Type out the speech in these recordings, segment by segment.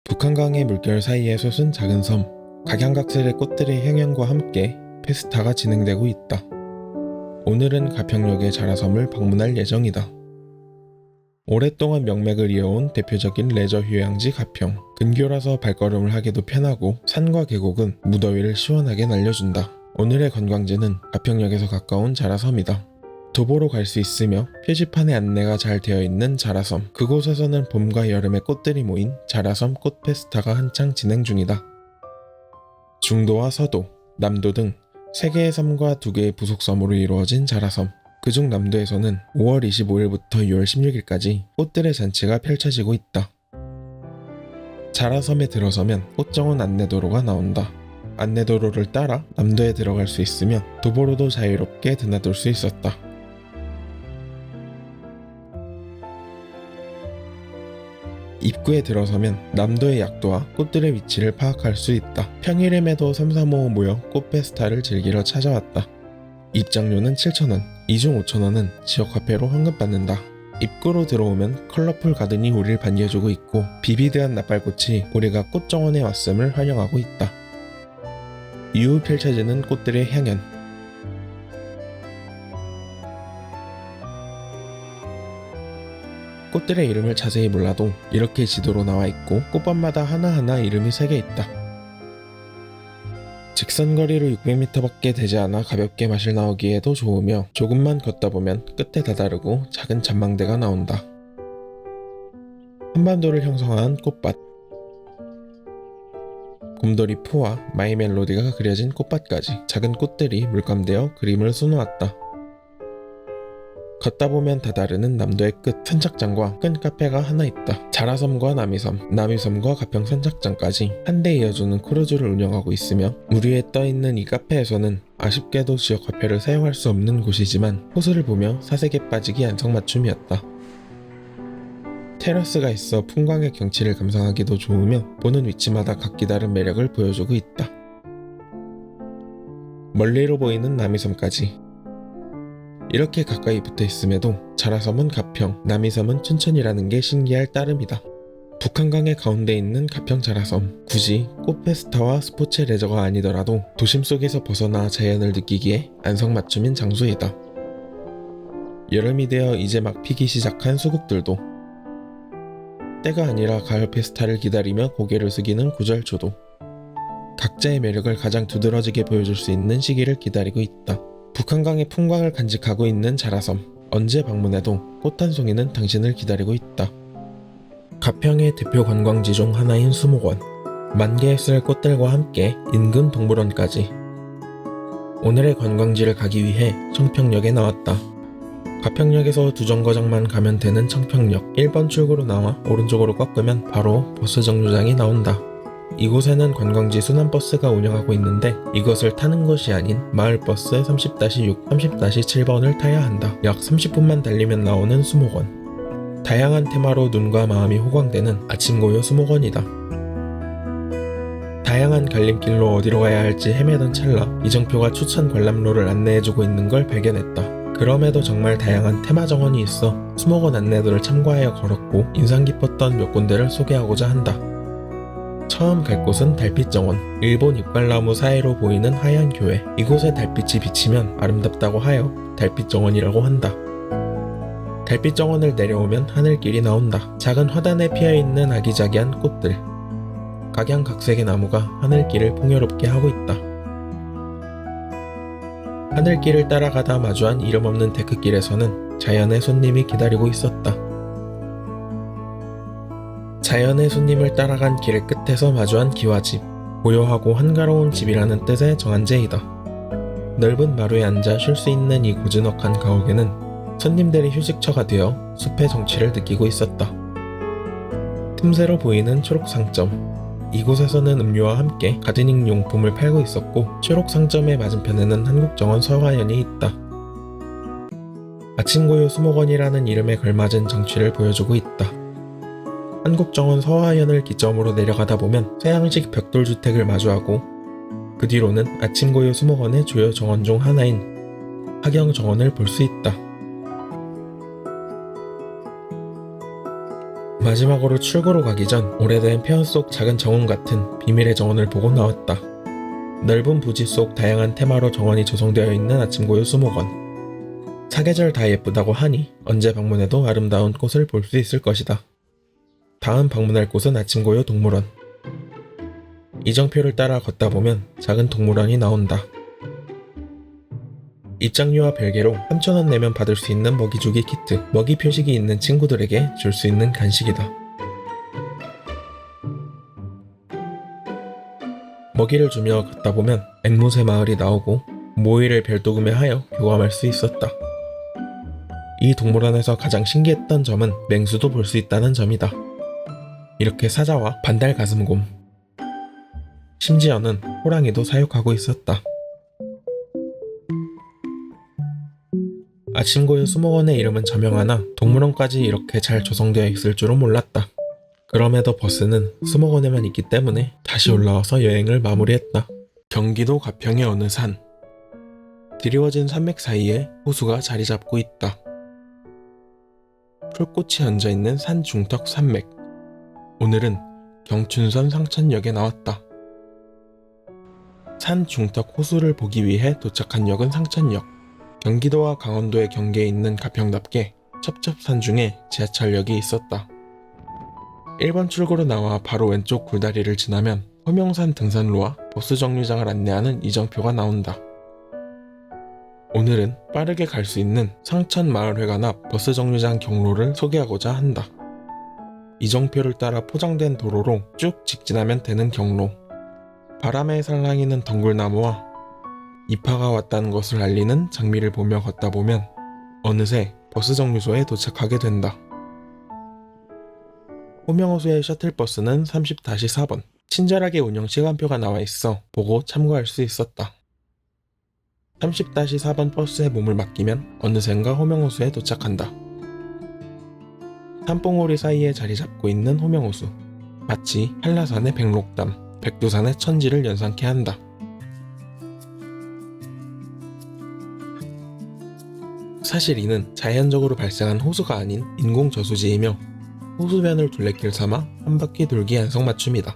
북한강의 물결 사이에 솟은 작은 섬, 각양각색의 꽃들의 향연과 함께 페스타가 진행되고 있다. 오늘은 가평역의 자라섬을 방문할 예정이다. 오랫동안 명맥을 이어온 대표적인 레저 휴양지 가평. 근교라서 발걸음을 하기도 편하고 산과 계곡은 무더위를 시원하게 날려준다. 오늘의 관광지는 가평역에서 가까운 자라섬이다. 도보로 갈 수 있으며 표지판에 안내가 잘 되어 있는 자라섬. 그곳에서는 봄과 여름의 꽃들이 모인 자라섬 꽃 페스타가 한창 진행 중이다. 중도와 서도, 남도 등 3개의 섬과 2개의 부속섬으로 이루어진 자라섬. 그중 남도에서는 5월 25일부터 6월 16일까지 꽃들의 잔치가 펼쳐지고 있다. 자라섬에 들어서면 꽃정원 안내도로가 나온다. 안내도로를 따라 남도에 들어갈 수 있으며 도보로도 자유롭게 드나들 수 있었다. 입구에 들어서면 남도의 약도와 꽃들의 위치를 파악할 수 있다. 평일임에도 삼삼오오 모여 꽃 페스타를 즐기러 찾아왔다. 입장료는 7,000원, 이중 5,000원은 지역 화폐로 환급받는다. 입구로 들어오면 컬러풀 가든이 우리를 반겨주고 있고 비비드한 나팔꽃이 우리가 꽃정원에 왔음을 환영하고 있다. 이후 펼쳐지는 꽃들의 향연. 꽃들의 이름을 자세히 몰라도 이렇게 지도로 나와 있고 꽃밭마다 하나하나 이름이 새겨 있다. 직선거리로 600m밖에 되지 않아 가볍게 맛을 나오기에도 좋으며 조금만 걷다 보면 끝에 다다르고 작은 전망대가 나온다. 한반도를 형성한 꽃밭. 곰돌이 푸와 마이 멜로디가 그려진 꽃밭까지 작은 꽃들이 물감되어 그림을 수놓았다. 걷다 보면 다다르는 남도의 끝 선착장과 끈 카페가 하나 있다. 자라섬과 남이섬, 남이섬과 가평 선착장까지 한데 이어주는 크루즈를 운영하고 있으며 물 위에 떠있는 이 카페에서는 아쉽게도 지역 화폐를 사용할 수 없는 곳이지만 호수를 보며 사색에 빠지기 안성맞춤이었다. 테라스가 있어 풍광의 경치를 감상하기도 좋으며 보는 위치마다 각기 다른 매력을 보여주고 있다. 멀리로 보이는 남이섬까지. 이렇게 가까이 붙어 있음에도 자라섬은 가평, 남이섬은 춘천이라는 게 신기할 따름이다. 북한강의 가운데 있는 가평 자라섬. 굳이 꽃 페스타와 스포츠 레저가 아니더라도 도심 속에서 벗어나 자연을 느끼기에 안성맞춤인 장소이다. 여름이 되어 이제 막 피기 시작한 수국들도 때가 아니라 가을 페스타를 기다리며 고개를 숙이는 구절초도 각자의 매력을 가장 두드러지게 보여줄 수 있는 시기를 기다리고 있다. 북한강의 풍광을 간직하고 있는 자라섬. 언제 방문해도 꽃 한 송이는 당신을 기다리고 있다. 가평의 대표 관광지 중 하나인 수목원. 만개의 술 꽃들과 함께 인근 동물원까지. 오늘의 관광지를 가기 위해 청평역에 나왔다. 가평역에서 2정거장만 가면 되는 청평역 1번 출구로 나와 오른쪽으로 꺾으면 바로 버스 정류장이 나온다. 이곳에는 관광지 순환버스가 운영하고 있는데 이것을 타는 것이 아닌 마을버스 30-6, 30-7번을 타야 한다. 약 30분만 달리면 나오는 수목원. 다양한 테마로 눈과 마음이 호강되는 아침고요 수목원이다. 다양한 갈림길로 어디로 가야 할지 헤매던 찰나 이정표가 추천 관람로를 안내해주고 있는 걸 발견했다. 그럼에도 정말 다양한 테마 정원이 있어 수목원 안내도를 참고하여 걸었고 인상 깊었던 몇 군데를 소개하고자 한다. 처음 갈 곳은 달빛정원. 일본 잎갈나무 사이로 보이는 하얀 교회. 이곳에 달빛이 비치면 아름답다고 하여 달빛정원이라고 한다. 달빛정원을 내려오면 하늘길이 나온다. 작은 화단에 피어있는 아기자기한 꽃들. 각양각색의 나무가 하늘길을 풍요롭게 하고 있다. 하늘길을 따라가다 마주한 이름 없는 데크길에서는 자연의 손님이 기다리고 있었다. 자연의 손님을 따라간 길의 끝에서 마주한 기와집. 고요하고 한가로운 집이라는 뜻의 정한제이다. 넓은 마루에 앉아 쉴 수 있는 이 고즈넉한 가옥에는 손님들이 휴식처가 되어 숲의 정취를 느끼고 있었다. 틈새로 보이는 초록상점. 이곳에서는 음료와 함께 가드닝 용품을 팔고 있었고 초록상점의 맞은편에는 한국정원 서화연이 있다. 아침고요 수목원이라는 이름에 걸맞은 정취를 보여주고 있다. 한국정원 서화연을 기점으로 내려가다 보면 서양식 벽돌주택을 마주하고 그 뒤로는 아침고요 수목원의 주요 정원 중 하나인 하경정원을 볼 수 있다. 마지막으로 출구로 가기 전 오래된 폐허 속 작은 정원 같은 비밀의 정원을 보고 나왔다. 넓은 부지 속 다양한 테마로 정원이 조성되어 있는 아침고요 수목원. 사계절 다 예쁘다고 하니 언제 방문해도 아름다운 꽃을 볼 수 있을 것이다. 다음 방문할 곳은 아침고요 동물원. 이정표를 따라 걷다 보면 작은 동물원이 나온다. 입장료와 별개로 3,000원 내면 받을 수 있는 먹이주기 키트, 먹이 표식이 있는 친구들에게 줄 수 있는 간식이다. 먹이를 주며 걷다 보면 앵무새 마을이 나오고 모이를 별도구매하여 교감할 수 있었다. 이 동물원에서 가장 신기했던 점은 맹수도 볼 수 있다는 점이다. 이렇게 사자와 반달 가슴곰, 심지어는 호랑이도 사육하고 있었다. 아침고요 수목원의 이름은 저명하나 동물원까지 이렇게 잘 조성되어 있을 줄은 몰랐다. 그럼에도 버스는 수목원에만 있기 때문에 다시 올라와서 여행을 마무리했다. 경기도 가평의 어느 산. 드리워진 산맥 사이에 호수가 자리 잡고 있다. 풀꽃이 얹어있는 산 중턱 산맥. 오늘은 경춘선 상천역에 나왔다. 산 중턱 호수를 보기 위해 도착한 역은 상천역. 경기도와 강원도의 경계에 있는 가평답게 첩첩산중에 지하철역이 있었다. 1번 출구로 나와 바로 왼쪽 굴다리를 지나면 호명산 등산로와 버스 정류장을 안내하는 이정표가 나온다. 오늘은 빠르게 갈 수 있는 상천마을회관 앞 버스 정류장 경로를 소개하고자 한다. 이정표를 따라 포장된 도로로 쭉 직진하면 되는 경로. 바람에 살랑이는 덩굴나무와 이파가 왔다는 것을 알리는 장미를 보며 걷다 보면 어느새 버스 정류소에 도착하게 된다. 호명호수의 셔틀버스는 30-4번. 친절하게 운영 시간표가 나와 있어 보고 참고할 수 있었다. 30-4번 버스에 몸을 맡기면 어느샌가 호명호수에 도착한다. 산봉우리 사이에 자리 잡고 있는 호명호수. 마치 한라산의 백록담, 백두산의 천지를 연상케 한다. 사실 이는 자연적으로 발생한 호수가 아닌 인공 저수지이며 호수변을 둘레길 삼아 한 바퀴 돌기 안성맞춤이다.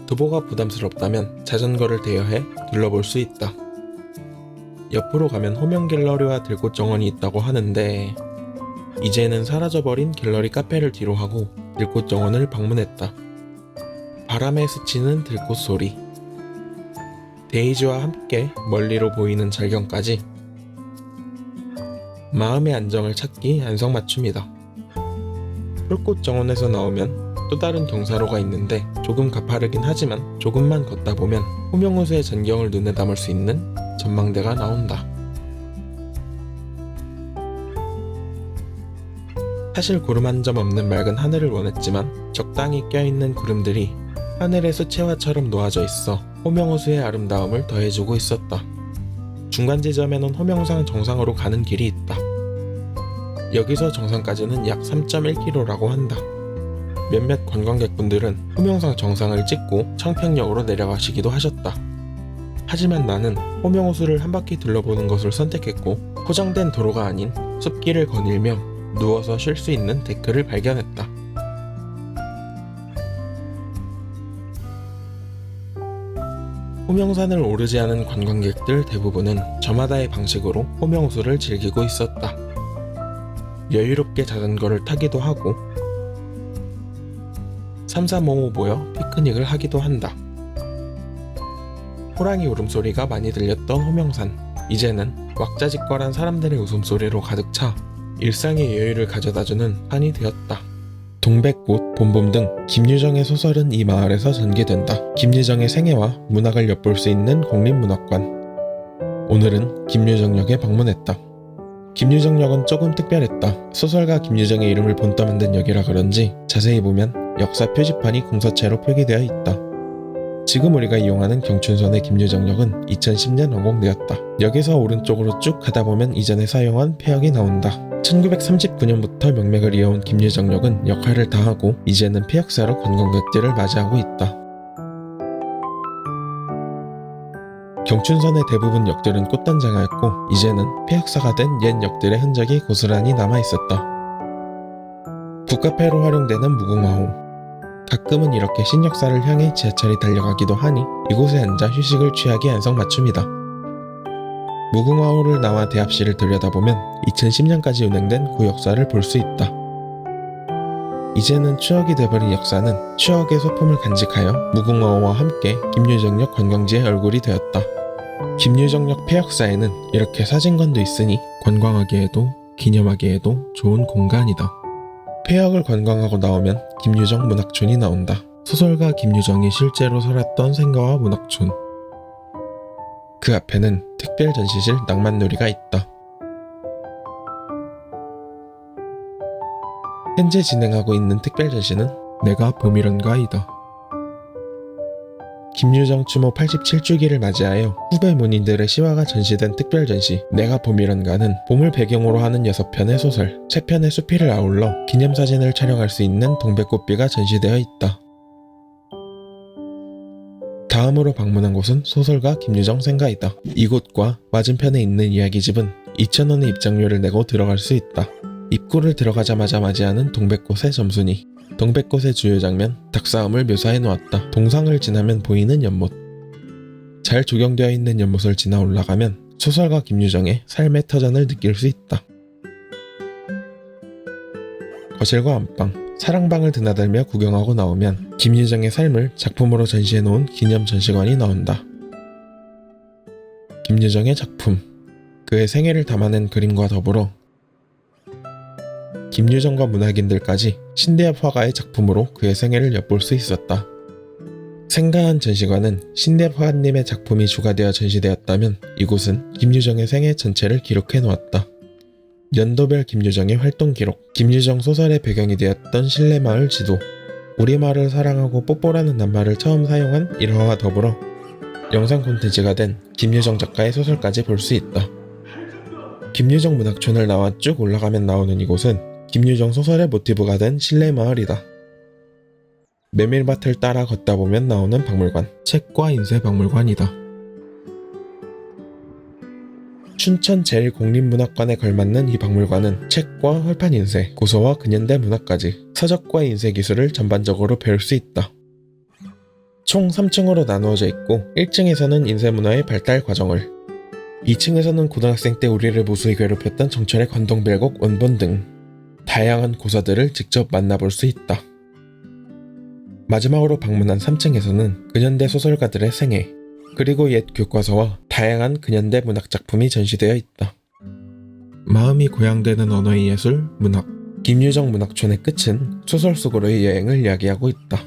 도보가 부담스럽다면 자전거를 대여해 둘러볼 수 있다. 옆으로 가면 호명갤러리와 들꽃정원이 있다고 하는데 이제는 사라져버린 갤러리 카페를 뒤로하고 들꽃정원을 방문했다. 바람에 스치는 들꽃 소리, 데이지와 함께 멀리로 보이는 절경까지 마음의 안정을 찾기 안성맞춤이다. 풀꽃정원에서 나오면 또 다른 경사로가 있는데 조금 가파르긴 하지만 조금만 걷다 보면 호명호수의 전경을 눈에 담을 수 있는 전망대가 나온다. 사실 구름 한 점 없는 맑은 하늘을 원했지만 적당히 껴있는 구름들이 하늘의 수채화처럼 놓아져 있어 호명호수의 아름다움을 더해주고 있었다. 중간 지점에는 호명산 정상으로 가는 길이 있다. 여기서 정상까지는 약 3.1km라고 한다. 몇몇 관광객분들은 호명산 정상을 찍고 청평역으로 내려가시기도 하셨다. 하지만 나는 호명호수를 한 바퀴 둘러보는 것을 선택했고 포장된 도로가 아닌 숲길을 거닐며 누워서 쉴 수 있는 데크를 발견했다. 호명산을 오르지 않은 관광객들 대부분은 저마다의 방식으로 호명호수를 즐기고 있었다. 여유롭게 자전거를 타기도 하고 삼삼오오 모여 피크닉을 하기도 한다. 호랑이 울음소리가 많이 들렸던 호명산. 이제는 왁자지껄한 사람들의 웃음소리로 가득 차 일상의 여유를 가져다주는 산이 되었다. 동백꽃, 봄봄 등 김유정의 소설은 이 마을에서 전개된다. 김유정의 생애와 문학을 엿볼 수 있는 국립문학관. 오늘은 김유정역에 방문했다. 김유정역은 조금 특별했다. 소설가 김유정의 이름을 본떠 만든 역이라 그런지 자세히 보면 역사 표지판이 공서체로 표기되어 있다. 지금 우리가 이용하는 경춘선의 김유정역은 2010년 완공되었다. 역에서 오른쪽으로 쭉 가다 보면 이전에 사용한 폐역이 나온다. 1939년부터 명맥을 이어온 김유정역은 역할을 다하고 이제는 폐역사로 관광객들을 맞이하고 있다. 경춘선의 대부분 역들은 꽃단장하였고 이제는 폐역사가 된 옛 역들의 흔적이 고스란히 남아있었다. 북카페로 활용되는 무궁화호. 가끔은 이렇게 신역사를 향해 지하철이 달려가기도 하니 이곳에 앉아 휴식을 취하기 안성맞춤이다. 무궁화호를 나와 대합실을 들여다보면 2010년까지 운행된 그 역사를 볼 수 있다. 이제는 추억이 돼버린 역사는 추억의 소품을 간직하여 무궁화호와 함께 김유정역 관광지의 얼굴이 되었다. 김유정역 폐역사에는 이렇게 사진관도 있으니 관광하기에도 기념하기에도 좋은 공간이다. 폐역을 관광하고 나오면 김유정 문학촌이 나온다. 소설가 김유정이 실제로 살았던 생가와 문학촌. 그 앞에는 특별 전시실 낭만놀이가 있다. 현재 진행하고 있는 특별 전시는 내가 봄이런가이다. 김유정 추모 87주기를 맞이하여 후배 문인들의 시화가 전시된 특별 전시 내가 봄이런가는 봄을 배경으로 하는 6편의 소설, 3편의 수필을 아울러 기념사진을 촬영할 수 있는 동백꽃비가 전시되어 있다. 다음으로 방문한 곳은 소설가 김유정 생가이다. 이곳과 맞은편에 있는 이야기집은 2,000원의 입장료를 내고 들어갈 수 있다. 입구를 들어가자마자 맞이하는 동백꽃의 점순이. 동백꽃의 주요 장면, 닭싸움을 묘사해 놓았다. 동상을 지나면 보이는 연못. 잘 조경되어 있는 연못을 지나 올라가면 소설가 김유정의 삶의 터전을 느낄 수 있다. 거실과 안방, 사랑방을 드나들며 구경하고 나오면 김유정의 삶을 작품으로 전시해 놓은 기념 전시관이 나온다. 김유정의 작품, 그의 생애를 담아낸 그림과 더불어 김유정과 문학인들까지 신대엽 화가의 작품으로 그의 생애를 엿볼 수 있었다. 생가한 전시관은 신대엽 화가님의 작품이 주가되어 전시되었다면 이곳은 김유정의 생애 전체를 기록해 놓았다. 연도별 김유정의 활동 기록, 김유정 소설의 배경이 되었던 신례마을 지도, 우리마을을 사랑하고 뽀뽀라는 낱말을 처음 사용한 일화와 더불어 영상 콘텐츠가 된 김유정 작가의 소설까지 볼 수 있다. 김유정 문학촌을 나와 쭉 올라가면 나오는 이곳은 김유정 소설의 모티브가 된 신례마을이다. 메밀밭을 따라 걷다 보면 나오는 박물관, 책과 인쇄 박물관이다. 춘천 제1국립문학관에 걸맞는 이 박물관은 책과 활판 인쇄, 고서와 근현대 문학까지 서적과 인쇄 기술을 전반적으로 배울 수 있다. 총 3층으로 나누어져 있고 1층에서는 인쇄문화의 발달 과정을, 2층에서는 고등학생 때 우리를 무수히 괴롭혔던 정철의 관동별곡 원본 등 다양한 고서들을 직접 만나볼 수 있다. 마지막으로 방문한 3층에서는 근현대 소설가들의 생애, 그리고 옛 교과서와 다양한 근현대 문학작품이 전시되어 있다. 마음이 고양되는 언어의 예술, 문학. 김유정 문학촌의 끝은 소설 속으로의 여행을 이야기하고 있다.